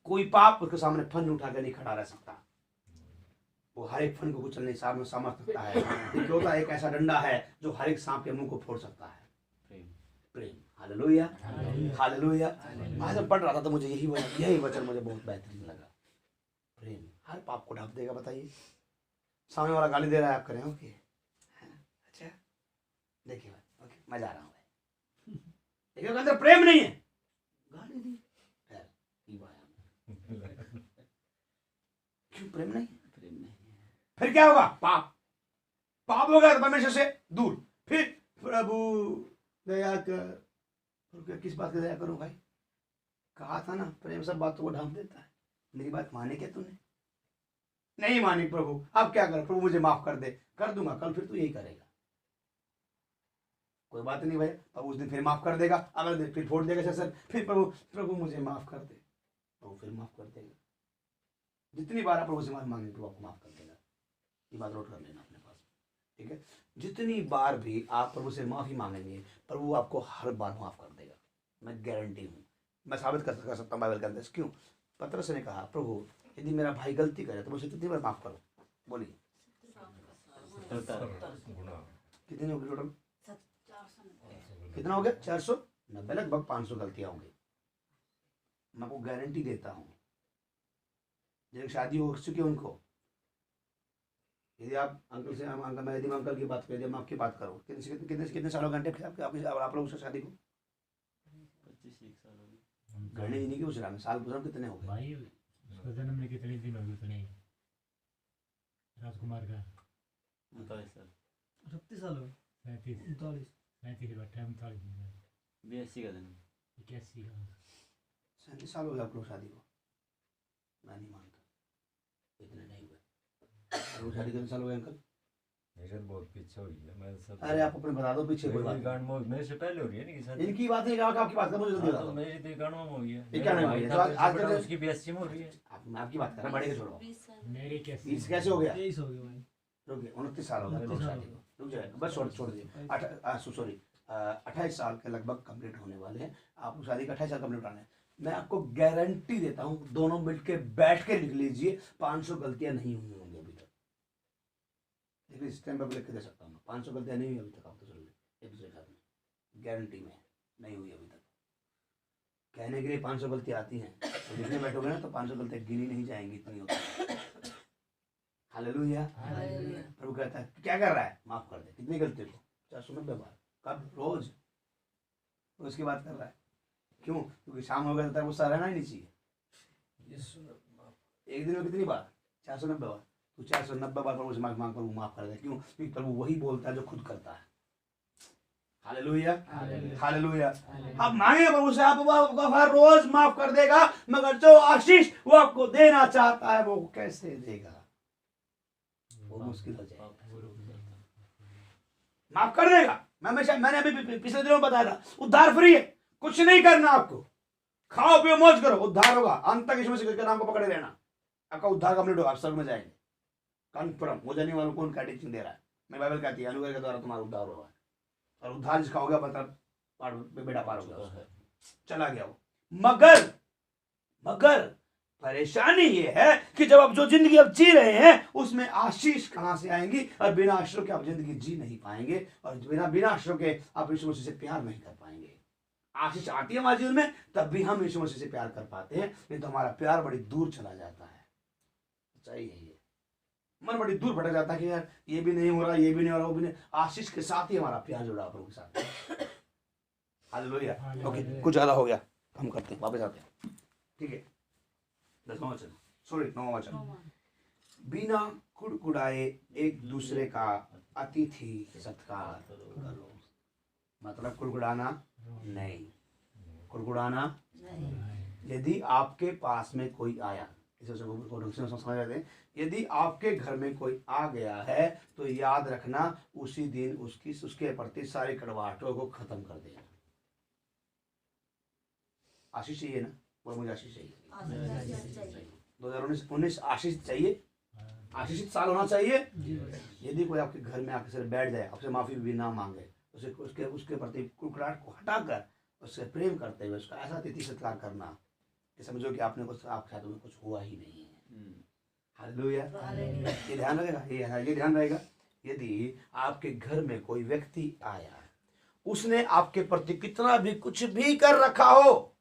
कोई पाप उसके सामने फन उठा कर नहीं खड़ा रह सकता, वो हर एक फन को कुचलने सामने समझ सकता है। एक होता है, एक ऐसा डंडा है जो हर एक सांप के मुंह को फोड़ सकता है, प्रेम। Hallelujah, hallelujah. आज जब पढ़ रहा था तो मुझे यही वचन मुझे बहुत बेहतरीन लगा। प्रेम हर पाप को ढांप देगा। बताइए, सामने वाला गाली दे रहा है, आप करें ओके, अच्छा देखिए भाई, ओके मैं जा रहा हूँ भाई, लेकिन अंदर प्रेम नहीं है, गाली दी, क्यों? प्रेम नहीं, प्रेम नहीं। फिर क्या होगा? पाप, पाप होगा तो परमेश्वर से दूर। फिर प्रभु दया कर, किस बात की दया करूं भाई? कहा था ना प्रेम सब बातों को ढांप देता है। मेरी बात माने क्या तूने? नहीं मानी प्रभु, अब क्या कर? प्रभु मुझे माफ कर दे, कर दूंगा, कल फिर तू यही करेगा, कोई बात नहीं भाई। अब उस दिन फिर माफ कर देगा, अगले दिन फिर फोड़ देगा सर, फिर प्रभु मुझे माफ कर दे, प्रभु फिर माफ कर देगा। जितनी बार आप प्रभु से माफी मांगे प्रभु आपको माफ कर देगा। ये बात नोट कर लेना अपने पास, ठीक है? जितनी बार भी आप प्रभु से माफी मांगेंगे प्रभु आपको हर बार माफ कर देगा, मैं गारंटी हूँ, मैं साबित कर सकता हूँ बाइबल के अंदर। क्यों? पतरस ने कहा प्रभु यदि मेरा भाई गलती करे तो मुझे कितनी बार माफ करो? बोलिए कितनी होगी टोटल? कितना हो गया? 490, लगभग 500 गलतियां होंगी। मैं आपको गारंटी देता हूँ, जब शादी हो चुकी है उनको, यदि आप अंकल से अंकल, मैं यदि अंकल की बात करें, मैं आपकी बात करूँ, कितने सालों घंटे आप लोग उसकी शादी को? 25 साल हो गए। घड़ी नहीं की पूछ रहा मैं, साल पूछ रहा हूँ कितने हो गए? भाई उसका जन्म में कितने दिन हो गए? उतने राजकुमार का 39 साल, 38 साल हो गए, 37 39 37 39 82 का जन्म, 81 का 37 साल हो गए आप लोग शादी को? मैं नहीं मानता, इतने नहीं हुए। आप लोग शादी कितने साल हो गए अंकल? मेरे तो बहुत पीछे हुई है, मैं सब अरे आप अपने बता दो पीछे, कोई बात मेरी गांड में मेरे से पहले हो रही है ना कि शादी। इनकी बात नहीं, आपकी बात कर, मुझे जल्दी हाँ, बता तो दो। मेरी तो गांड में हो गई है। ये क्या मेरा नहीं भाई हुई है? था, तो मेरे से आज बड़ा, तक उसकी 82 में हो रही है। मैं आपकी बात कर रहा हूँ, बड़े के छोड़ो। 20 साल मेरे 81 20 कैसे हो गया? 23 हो गए भाई, रुकिए, 29 साल हो गए आप लोग शादी को, रुक जाए बस, छोड़ दीजिए। सॉरी 28 साल के लगभग कंप्लीट होने वाले हैं, आपको शादी का 28 साल कंप्लीट होने हैं। मैं आपको गारंटी देता हूँ, दोनों मिल के बैठ के लिख लीजिए, 500 गलतियां नहीं हुई होंगी अभी तक। देखिए इस टाइम पर लिख के दे सकता हूँ, 500 गलतियां नहीं हुई अभी तक, आप तो चलो एक दूसरे के साथ में, गारंटी में नहीं हुई अभी तक। कहने के लिए 500 गलतियां आती हैं, तो लिखने बैठोगे ना तो 500 गलतियां गिनी नहीं जाएंगी, इतनी होती है। हालेलुया। प्रभु कहता है क्या कर रहा है? माफ कर दे। कितनी गलती को? 490 बार। कब? रोज। तो उसकी बात कर रहा है, क्यों? क्योंकि शाम हो गया तो गुस्सा रहना ही नहीं चाहिए। एक दिन में कितनी बार? 490 बार। तो 490 बार प्रभु से माफी मांग, प्रभु माफ कर दे। क्यों? क्योंकि प्रभु वही बोलता है जो खुद करता है। Hallelujah, hallelujah. आप मांगे प्रभु से, आपको हर रोज माफ कर देगा, मगर जो आशीष वो आपको देना चाहता है वो कैसे देगा? वो मुश्किल हो जाएगा। माफ कर देगा। मैंने अभी पिछले दिनों में बताया था, उद्धार फ्री है, कुछ नहीं करना आपको, खाओ पियो मौज करो, उद्धार होगा। अंत तक यीशु मसीह के नाम को पकड़े रहना, आपका उद्धार कंप्लीट होगा, आप स्वर्ग में जाएंगे कन्फर्म। मुझे नहीं मालूम कौन क्या टीचिंग दे रहा है, मैं बाइबल कहती है अनुग्रह के द्वारा तुम्हारा उद्धार होगा, और उद्धार जिसका हो गया मतलब बेड़ा पार हो गया उसका। चला गया वो। मगर मगर परेशानी ये है कि जब आप जो जिंदगी अब जी रहे हैं उसमें आशीष कहां से आएंगी, और बिना आशीषों के आप जिंदगी जी नहीं पाएंगे, और बिना आशीषों के आप यीशु मसीह से प्यार नहीं कर पाएंगे। आशीष आती है हमारे जीवन में तब भी हम यीशु मसीह से प्यार कर पाते हैं, नहीं तो हमारा प्यार बड़ी दूर चला जाता है। सच्चाई है ये, मन बड़ी दूर भटक जाता है कि यार ये भी नहीं हो रहा, ये भी नहीं हो रहा, वो भी नहीं। आशीष के साथ ही हमारा प्यार जुड़ा प्रभु के साथ। हालेलुया। ओके, कुछ ज्यादा हो गया, हम करते हैं, वापस आते हैं। ठीक है, 10वां वचन, सॉरी 9वां वचन। बिना कुड़कुड़ाए एक दूसरे का अतिथि सत्कार करो। मतलब कुड़कुड़ाना नहीं, कुड़कुड़ाना यदि आपके पास में कोई आया, इसे समझ रहे हैं, यदि आपके घर में कोई आ गया है तो याद रखना उसी दिन उसके प्रति सारी कड़वाहटों को खत्म कर देना। आशीष चाहिए ना, बोल मुझे आशीष चाहिए। 2019 आशीष चाहिए, आशीषित साल होना चाहिए। यदि कोई आपके घर में आकर बैठ जाए, आपसे माफी भी ना मांगे, उसके प्रति कुड़कुड़ाहट को हटाकर उससे प्रेम करते हुए उसका ऐसा अतिथि सत्कार करना कि समझो कि आपने कुछ, आपके साथ में कुछ हुआ ही नहीं है। हालेलुया। ये ध्यान रखेगा, ये ध्यान रहेगा। यदि आपके घर में कोई व्यक्ति आया, उसने आपके प्रति कितना भी कुछ भी कर रखा हो,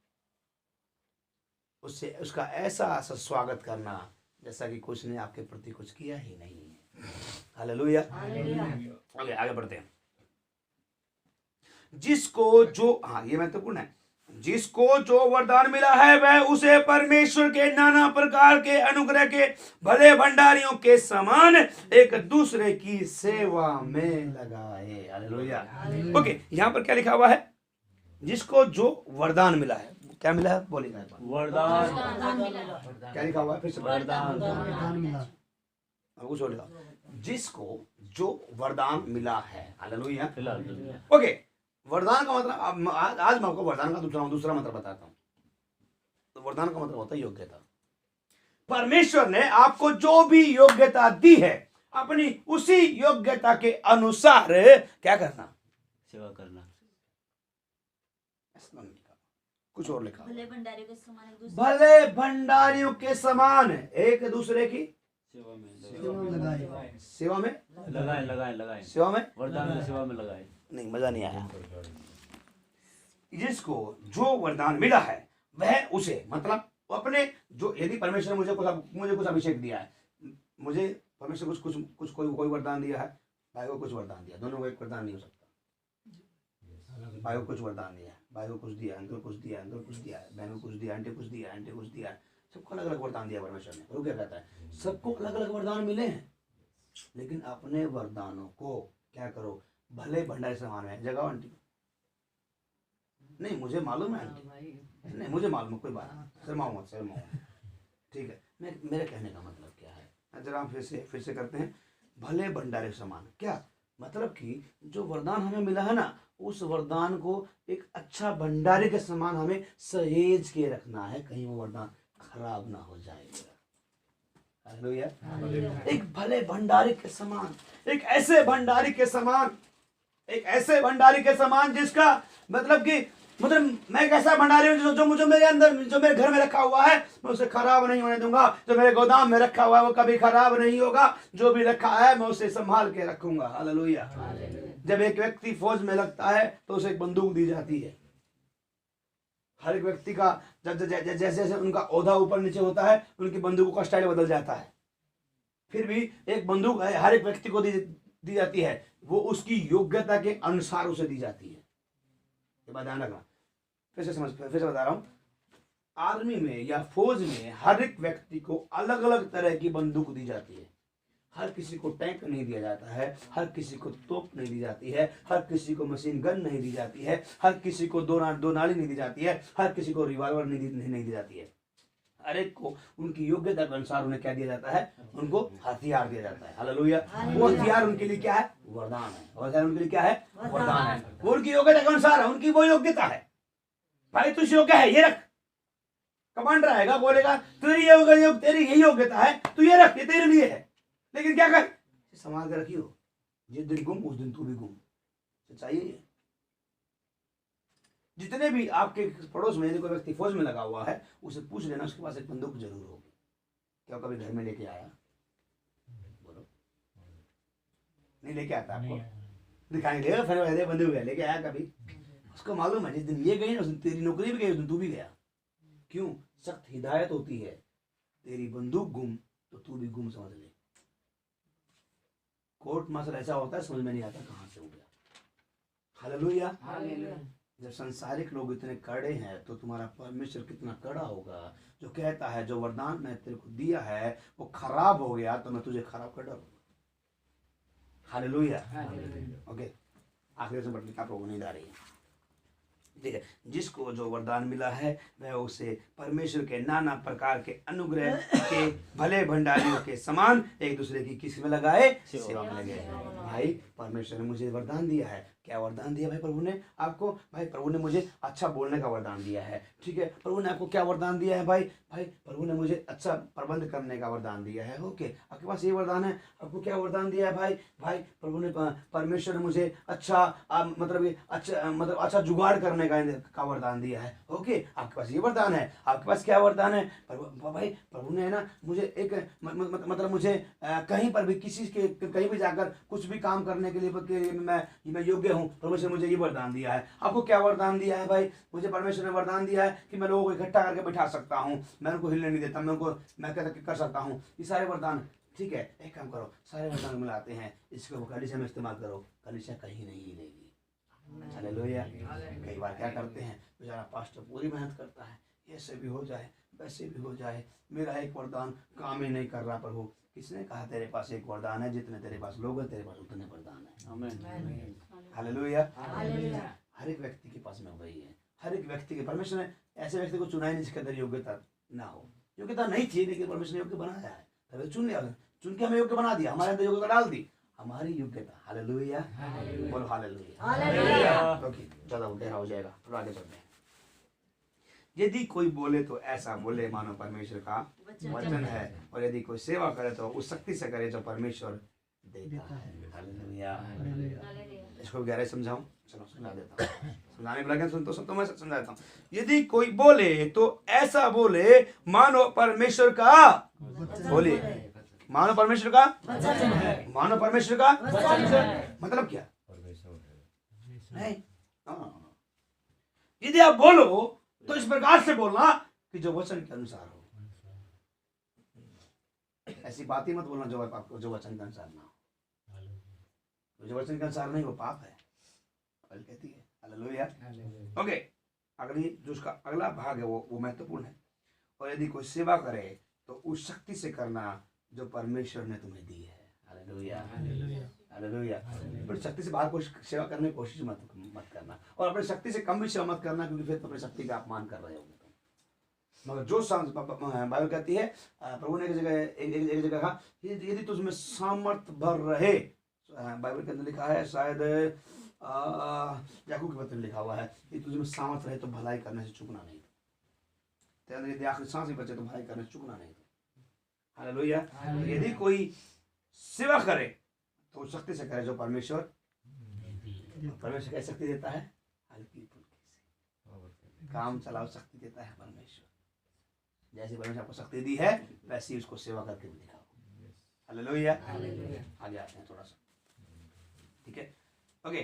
उससे उसका ऐसा स्वागत करना जैसा कि कुछ ने आपके प्रति कुछ किया ही नहीं है। हालेलुया। आगे बढ़ते हैं। जिसको जो, हाँ ये महत्वपूर्ण है, जिसको जो वरदान मिला है वह उसे परमेश्वर के नाना प्रकार के अनुग्रह के भले भंडारियों के समान एक दूसरे की सेवा में लगाए। हालेलुया। ओके, यहाँ पर क्या लिखा हुआ है? जिसको जो वरदान मिला है, क्या मिला है बोलिए। वरदान, क्या लिखा हुआ है फिर से? वरदान। कुछ और लिखा, जिसको जो वरदान मिला है। हालेलुया। फिलहाल ओके, वरदान का मतलब आज मैं आपको वरदान का दूसरा मतलब बताता हूँ। तो वरदान का मतलब होता है योग्यता। परमेश्वर ने आपको जो भी योग्यता दी है, अपनी उसी योग्यता के अनुसार क्या करना? सेवा करना। कुछ और लिखा, भले भंडारियों के समान एक दूसरे भले भंडारियों के समान एक दूसरे की सेवा में लगाए, सेवा में लगाए सेवा में, वरदान की सेवा में लगाए। नहीं, मजा नहीं आया। जिसको जो वरदान मिला है वह उसे, मतलब अपने जो, यदि परमेश्वर ने मुझे कुछ अभिषेक दिया है, मुझे परमेश्वर कुछ कोई वरदान दिया है, भाई को कुछ वरदान दिया, दोनों को एक वरदान नहीं हो सकता। भाई को कुछ वरदान दिया, भाई को कुछ दिया, अंकल कुछ दिया, अंकल कुछ दिया, बहन को कुछ दिया, आंटी कुछ दिया, आंटी कुछ दिया, सबको अलग अलग वरदान दिया परमेश्वर ने। वो क्या कहता है? सबको अलग अलग वरदान मिले हैं, लेकिन अपने वरदानों को क्या करो? भले भंडारी समान है। जगाओ आंटी। नहीं मुझे मालूम है आंटी, नहीं मुझे मालूम है, कोई बात नहीं, शर्माओ मत, शर्माओ मत। ठीक है, मेरे कहने का मतलब क्या है, जरा हम फिर से करते हैं। भले भंडारे समान, क्या मतलब कि जो वरदान हमें मिला है ना, उस वरदान को एक अच्छा भंडारे के समान हमें सहेज के रखना है, कहीं वो वरदान खराब ना हो जाएगा। हालेलुया। एक भले भंडारी के समान, एक ऐसे भंडारी के समान, एक ऐसे भंडारी के समान जिसका मतलब मैं एक ऐसा भंडारी हूं जो मुझे मेरे अंदर, जो मेरे घर में रखा हुआ है, मैं उसे खराब नहीं होने दूंगा। जो मेरे गोदाम में रखा हुआ है वो कभी खराब नहीं होगा। जो भी रखा है मैं उसे संभाल के रखूंगा। हालेलुया। जब एक व्यक्ति फौज में लगता है तो उसे एक बंदूक दी जाती है। हर एक व्यक्ति का जैसे जैसे उनका ओहदा ऊपर नीचे होता है, उनकी बंदूकों का स्टाइल बदल जाता है। फिर भी एक बंदूक हर एक व्यक्ति को दी जाती है, वो उसकी योग्यता के अनुसार उसे दी जाती है। ये बात ध्यान रखना। फिर से बता रहा हूं, आर्मी में या फौज में हर एक व्यक्ति को अलग अलग तरह की बंदूक दी जाती है। हर किसी को टैंक नहीं दिया जाता है, हर किसी को तोप नहीं दी जाती है, हर किसी को मशीन गन नहीं दी जाती है, हर किसी को दो नाली नहीं दी जाती है, हर किसी को रिवॉल्वर नहीं दी जाती है। हर एक को उनकी योग्यता के अनुसार उन्हें क्या दिया जाता है? उनको हथियार दिया जाता है। हालेलुया। वो हथियार उनके लिए क्या है? वरदान है। हथियार उनके लिए क्या है? वरदान है। वो उनकी योग्यता के अनुसार है, उनकी वो योग्यता है। भाई तू योग्य है, ये रख। कमांडर आएगा, बोलेगा तेरी यही योग्यता है, तू ये रख, ये तेरे लिए है। लेकिन क्या कर, संभाल के रखियो, जिस दिन गुम उस दिन तू भी गुम। सच्चाई है। जितने भी आपके पड़ोस में यदि कोई व्यक्ति फौज में लगा हुआ है, उसे पूछ लेना उसके पास एक बंदूक जरूर होगी। क्या वो कभी घर में लेके आया? बोलो, नहीं लेके आता आपको? नहीं दिखाएंगे फिर बंदूक है, लेके आया कभी? उसको मालूम है जिस दिन ये गई ना उस दिन तेरी नौकरी भी गई, उस दिन तू भी गया। क्यों? सख्त हिदायत होती है, तेरी बंदूक गुम तो तू भी गुम समझ ले। कोर्ट मार्शल ऐसा होता है, समझ में नहीं आता कहां से हो गया। हालेलुया। जब संसारिक लोग इतने कड़े हैं तो तुम्हारा परमेश्वर कितना कड़ा होगा, जो कहता है जो वरदान मैं तेरे को दिया है वो खराब हो गया तो मैं तुझे खराब कर डालूंगा। हालेलुया। ओके, आखिरी से बढ़ने आप लोगों को नींद आ रही है, ठीक है। जिसको जो वरदान मिला है वह उसे परमेश्वर के नाना प्रकार के अनुग्रह के भले भंडारियों के समान एक दूसरे की किस में लगाए? सेवा में लगे। भाई परमेश्वर ने मुझे वरदान दिया है। क्या वरदान दिया भाई प्रभु ने आपको? भाई प्रभु ने मुझे अच्छा बोलने का वरदान दिया है, ठीक है। प्रभु ने आपको क्या वरदान दिया है भाई? भाई प्रभु ने मुझे अच्छा प्रबंध करने का वरदान दिया है। ओके, आपके पास ये वरदान है। आपको क्या वरदान दिया है भाई? भाई प्रभु ने परमेश्वर ने मुझे अच्छा मतलब अच्छा जुगाड़ करने का वरदान दिया है। ओके, आपके पास ये वरदान है। आपके पास क्या वरदान है? भाई प्रभु ने है ना मुझे एक मतलब मुझे कहीं पर भी किसी के कहीं भी जाकर कुछ भी काम करने के लिए मैं योग्य हूँ। परमेश्वर ने मुझे ये वरदान दिया है। आपको क्या वरदान दिया है भाई? मुझे परमेश्वर ने वरदान दिया है कि मैं लोगों को इकट्ठा करके बिठा सकता हूँ, मैं उनको हिलने नहीं देता, मैं कर सकता हूँ। ये सारे वरदान, ठीक है। एक काम करो, सारे वरदान मिलाते हैं, इसको कलीसिया में इस्तेमाल करो, कलीसिया कहीं नहीं हिलेगी। हालेलुया। कई बार क्या करते हैं, बेचारा पास्टर पूरी मेहनत करता है, ऐसे भी हो जाए वैसे भी हो जाए, मेरा एक वरदान काम ही नहीं कर रहा। प्रभु किसने कहा तेरे पास एक वरदान है? जितने तेरे पास लोग हैं तेरे पास उतने वरदान है। आमीन, हालेलुया। हर एक व्यक्ति के पास में वही है। हर एक व्यक्ति के, परमेश्वर ने ऐसे व्यक्ति को चुना ही नहीं जिसके अंदर योग्यता ना हो। योग्यता नहीं थी लेकिन परमेश्वर ने योग्य बनाया है, तभी चुन लिया, चुन के हमें योग्य बना दिया, हमारे अंदर योग्यता डाल दी, हमारी योग्यता। हालेलुया, बोलो हालेलुया। ओके, ज्यादा गहरा हो जाएगा, थोड़ा आगे चलते हैं। यदि कोई बोले तो ऐसा बोले मानो परमेश्वर का वचन है, और यदि कोई सेवा करे तो उस शक्ति से करे जो परमेश्वर देता है। हालेलुया। इसको गहराई समझाऊं? चलो समझा देता हूँ। समझाने को लगे तो मैं समझाता हूँ। यदि कोई बोले तो ऐसा बोले मानो परमेश्वर का, बोलिए मानो परमेश्वर का, मानो परमेश्वर का मतलब क्या? नहीं, यदि आप बोलो तो इस प्रकार से बोलना कि जो वचन के अनुसार हो। ऐसी बात ही मत बोलना जो आपको जो वचन के अनुसार ना हो। जो वचन के अनुसार नहीं वो पाप है, बाइबल कहती है। हालेलुया। ओके, अगली जो उसका अगला भाग है वो महत्वपूर्ण है। और यदि कोई सेवा करे तो उस शक्ति से करना जो परमेश्वर ने तुम्हें दी है। Hallelujah, hallelujah. अपनी शक्ति से बाहर कोई सेवा करने की कोशिश मत करना, और अपनी शक्ति से कम भी सेवा मत करना, क्योंकि फिर तो अपनी शक्ति का अपमान कर रहे होगे तुम। मगर जो बाइबल कहती है, प्रभु ने एक जगह कहा, यदि तुझमें सामर्थ भर रहे, बाइबल के अंदर लिखा है, शायद याकूब के पत्र में लिखा हुआ है, यदि तुझमें सामर्थ रहे तो भलाई करने से चूकना नहीं। तेरे अंदर यदि आखिरी सांस भी बचे तो भलाई करने से चूकना नहीं। हालेलुया। यदि कोई सेवा करे तो शक्ति से करे जो परमेश्वर कैसे शक्ति देता है? हल्की फुल्की से काम चलाओ शक्ति देता है परमेश्वर। जैसे परमेश्वर आपको शक्ति दी है वैसे ही उसको सेवा करके भी दिखाओ। हालेलुया। आगे आते हैं थोड़ा सा, ठीक है। ओके,